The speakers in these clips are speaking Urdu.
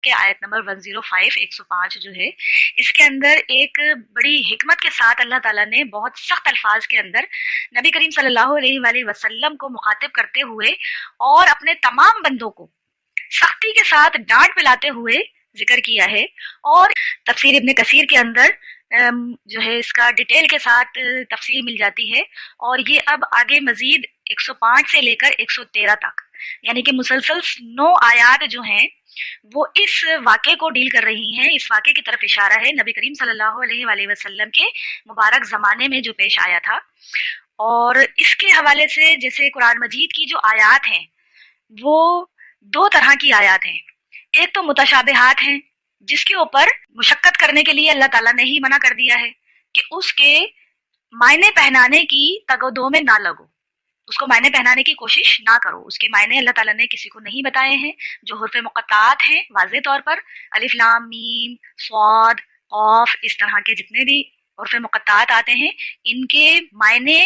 کہ آیت نمبر 105 105 جو ہے، اس کے اندر ایک بڑی حکمت کے ساتھ اللہ تعالیٰ نے بہت سخت الفاظ کے اندر نبی کریم صلی اللہ علیہ وآلہ وسلم کو مخاطب کرتے ہوئے اور اپنے تمام بندوں کو سختی کے ساتھ ڈانٹ پلاتے ہوئے ذکر کیا ہے. اور تفسیر ابن کثیر کے اندر جو ہے اس کا ڈیٹیل کے ساتھ تفصیل مل جاتی ہے. اور یہ اب آگے مزید 105 سے لے کر 113 تک، یعنی کہ مسلسل 9 آیات جو ہیں وہ اس واقعے کو ڈیل کر رہی ہیں. اس واقعے کی طرف اشارہ ہے نبی کریم صلی اللہ علیہ وآلہ وسلم کے مبارک زمانے میں جو پیش آیا تھا. اور اس کے حوالے سے جیسے قرآن مجید کی جو آیات ہیں وہ 2 طرح کی آیات ہیں. ایک تو متشابہات ہیں جس کے اوپر مشقت کرنے کے لیے اللہ تعالیٰ نے ہی منع کر دیا ہے کہ اس کے معنی پہنانے کی تگ و دو میں نہ لگو، اس کو معنی پہنانے کی کوشش نہ کرو. اس کے معنی اللہ تعالیٰ نے کسی کو نہیں بتائے ہیں. جو حروف مقطعات ہیں واضح طور پر الف لام میم صاد قاف، اس طرح کے جتنے بھی حروف مقطعات آتے ہیں ان کے معنی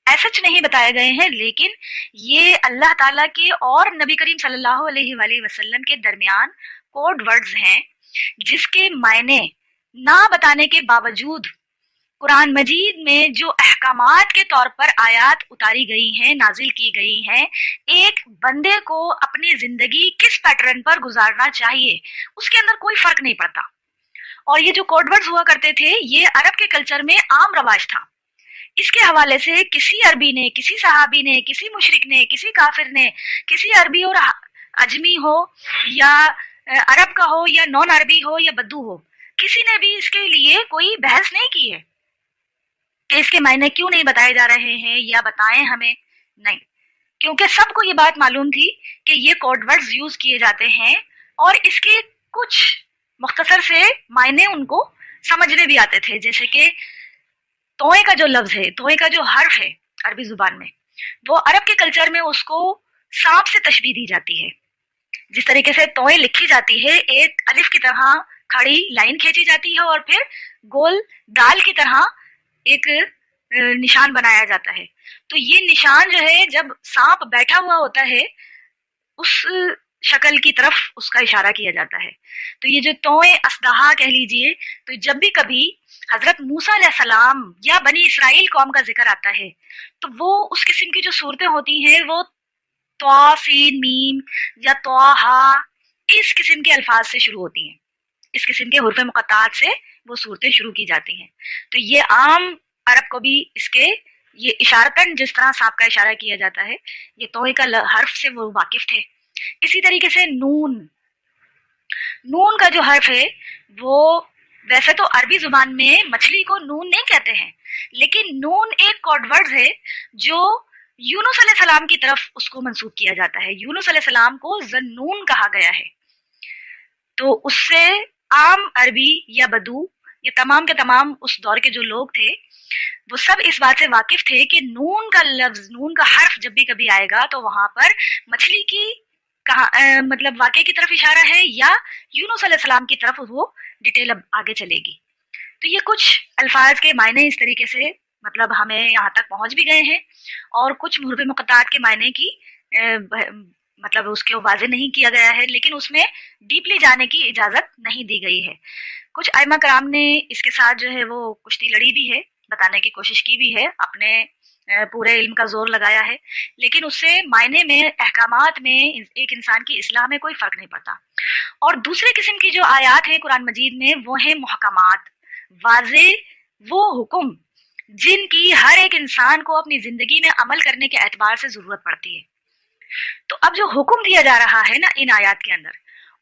ایسچ نہیں بتائے گئے ہیں، لیکن یہ اللہ تعالیٰ کے اور نبی کریم صلی اللہ علیہ وآلہ وسلم کے درمیان کوڈ ورڈز ہیں جس کے معنی نہ بتانے کے باوجود قرآن مجید میں جو احکامات کے طور پر آیات اتاری گئی ہیں، نازل کی گئی ہیں، ایک بندے کو اپنی زندگی کس پیٹرن پر گزارنا چاہیے اس کے اندر کوئی فرق نہیں پڑتا. اور یہ جو کوڈ ورڈز ہوا کرتے تھے یہ عرب کے کلچر میں عام رواج تھا. اس کے حوالے سے کسی عربی نے، کسی صحابی نے، کسی مشرک نے، کسی کافر نے، کسی عربی اور اجمی ہو یا عرب کا ہو یا نان عربی ہو یا بدو ہو، کسی نے بھی اس کے لیے کوئی بحث نہیں کی ہے کہ اس کے معنی کیوں نہیں بتائے جا رہے ہیں یا بتائیں ہمیں. نہیں، کیونکہ سب کو یہ بات معلوم تھی کہ یہ کوڈ ورڈز یوز کیے جاتے ہیں اور اس کے کچھ مختصر سے معنی ان کو سمجھنے بھی آتے تھے. جیسے کہ توئے کا جو لفظ ہے، توئے کا جو حرف ہے عربی زبان میں، وہ عرب کے کلچر میں اس کو سانپ سے تشبیہ دی جاتی ہے. جس طریقے سے توئے لکھی جاتی ہے ایک الف کی طرح کھڑی لائن کھینچی جاتی ہے اور پھر گول دال کی طرح ایک نشان بنایا جاتا ہے. تو یہ نشان جو ہے جب سانپ بیٹھا ہوا ہوتا ہے اس شکل کی طرف اس کا اشارہ کیا جاتا ہے. تو یہ جو توئے اسدہا کہہ لیجئے، تو جب بھی کبھی حضرت موسیٰ علیہ السلام یا بنی اسرائیل قوم کا ذکر آتا ہے تو وہ اس قسم کی جو صورتیں ہوتی ہیں وہ طا سین میم یا طٰہٰ اس قسم کے الفاظ سے شروع ہوتی ہیں، اس قسم کے حروف مقطعات سے وہ صورتیں شروع کی جاتی ہیں. تو یہ عام عرب کو بھی اس کے یہ اشارتاً جس طرح سانپ کا اشارہ کیا جاتا ہے یہ توئے کا حرف سے وہ واقف تھے. اسی طریقے سے نون، نون کا جو حرف ہے وہ ویسے تو عربی زبان میں مچھلی کو نون نہیں کہتے ہیں، لیکن نون ایک کوڈ ورڈ ہے جو یونس علیہ السلام کی طرف اس کو منسوب کیا جاتا ہے. یونس علیہ السلام کو ذنون کہا گیا ہے. تو اس سے عام عربی یا بدو یہ تمام کے تمام اس دور کے جو لوگ تھے وہ سب اس بات سے واقف تھے کہ نون کا لفظ، نون کا حرف جب بھی کبھی آئے گا تو وہاں پر مچھلی کی مطلب واقعے کی طرف اشارہ ہے یا یونس علیہ السلام کی طرف وہ ڈیٹیل اب آگے چلے گی. تو یہ کچھ الفاظ کے معنی اس طریقے سے مطلب ہمیں یہاں تک پہنچ بھی گئے ہیں اور کچھ حروف مقطعات کے معنی کی مطلب اس کے واضح نہیں کیا گیا ہے، لیکن اس میں ڈیپلی جانے کی اجازت نہیں دی گئی ہے. کچھ ائمہ کرام نے اس کے ساتھ جو ہے وہ کشتی لڑی بھی ہے، بتانے کی کوشش کی بھی ہے، اپنے پورے علم کا زور لگایا ہے، لیکن اس سے معنی میں، احکامات میں ایک انسان کی اصلاح میں کوئی فرق نہیں پڑتا. اور دوسرے قسم کی جو آیات ہیں قرآن مجید میں وہ ہیں محکمات، واضح وہ حکم جن کی ہر ایک انسان کو اپنی زندگی میں عمل کرنے کے اعتبار سے ضرورت پڑتی ہے. تو اب جو حکم دیا جا رہا ہے نا ان آیات کے اندر،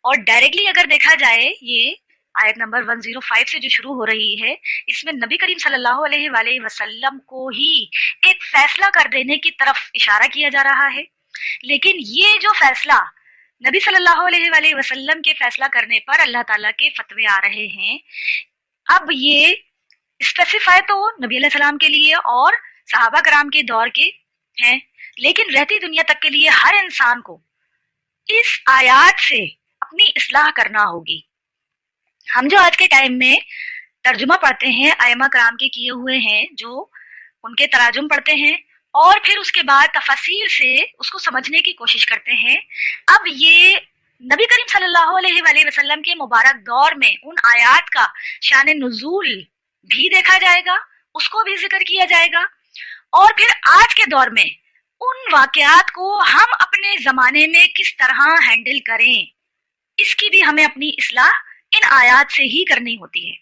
اور ڈائریکٹلی اگر دیکھا جائے یہ آیت نمبر 105 سے جو شروع ہو رہی ہے، اس میں نبی کریم صلی اللہ علیہ وآلہ وسلم کو ہی ایک فیصلہ کر دینے کی طرف اشارہ کیا جا رہا ہے. لیکن یہ جو فیصلہ نبی صلی اللہ علیہ وآلہ وسلم کے فیصلہ کرنے پر اللہ تعالیٰ کے فتوے آ رہے ہیں، اب یہ اسپیسیفائی تو نبی علیہ السلام کے لیے اور صحابہ کرام کے دور کے ہیں، لیکن رہتی دنیا تک کے لیے ہر انسان کو اس آیات سے اپنی اصلاح کرنا ہوگی. ہم جو آج کے ٹائم میں ترجمہ پڑھتے ہیں ائمہ کرام کے کیے ہوئے ہیں، جو ان کے تراجم پڑھتے ہیں اور پھر اس کے بعد تفاصیل سے اس کو سمجھنے کی کوشش کرتے ہیں، اب یہ نبی کریم صلی اللہ علیہ وآلہ وسلم کے مبارک دور میں ان آیات کا شان نزول بھی دیکھا جائے گا، اس کو بھی ذکر کیا جائے گا، اور پھر آج کے دور میں ان واقعات کو ہم اپنے زمانے میں کس طرح ہینڈل کریں، اس کی بھی ہمیں اپنی اصلاح ان آیات سے ہی کرنی ہوتی ہے۔